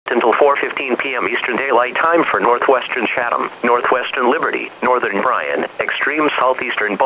until 4:15 p.m. Eastern Daylight Time for northwestern Chatham, northwestern Liberty, northern Bryan, extreme southeastern.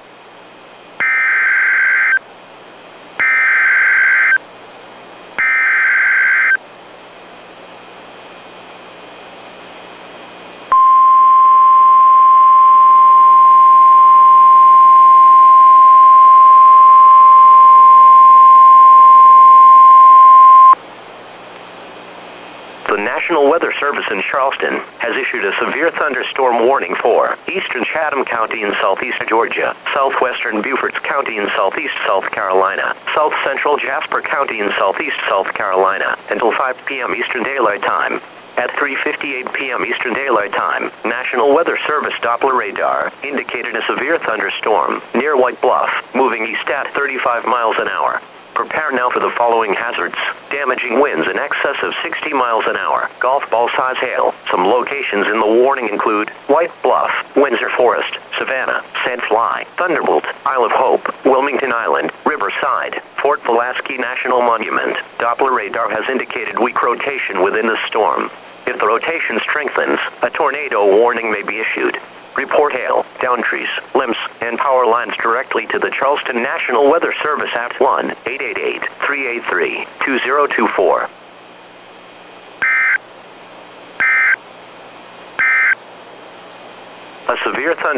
The National Weather Service in Charleston has issued a severe thunderstorm warning for eastern Chatham County in southeast Georgia, southwestern Beaufort County in southeast South Carolina, south central Jasper County in southeast South Carolina, until 5 p.m. Eastern Daylight Time. At 3:58 p.m. Eastern Daylight Time, National Weather Service Doppler radar indicated a severe thunderstorm near White Bluff, moving east at 35 miles an hour. Prepare now for the following hazards: damaging winds in excess of 60 miles an hour, golf ball size hail. Some locations in the warning include White Bluff, Windsor Forest, Savannah, Sandfly, Thunderbolt, Isle of Hope, Wilmington Island, Riverside, Fort Pulaski National Monument. Doppler radar has indicated weak rotation within the storm. If the rotation strengthens, a tornado warning may be issued. Report hail, down trees, limbs, and power lines directly to the Charleston National Weather Service at 1-888-383-2024. A severe thunder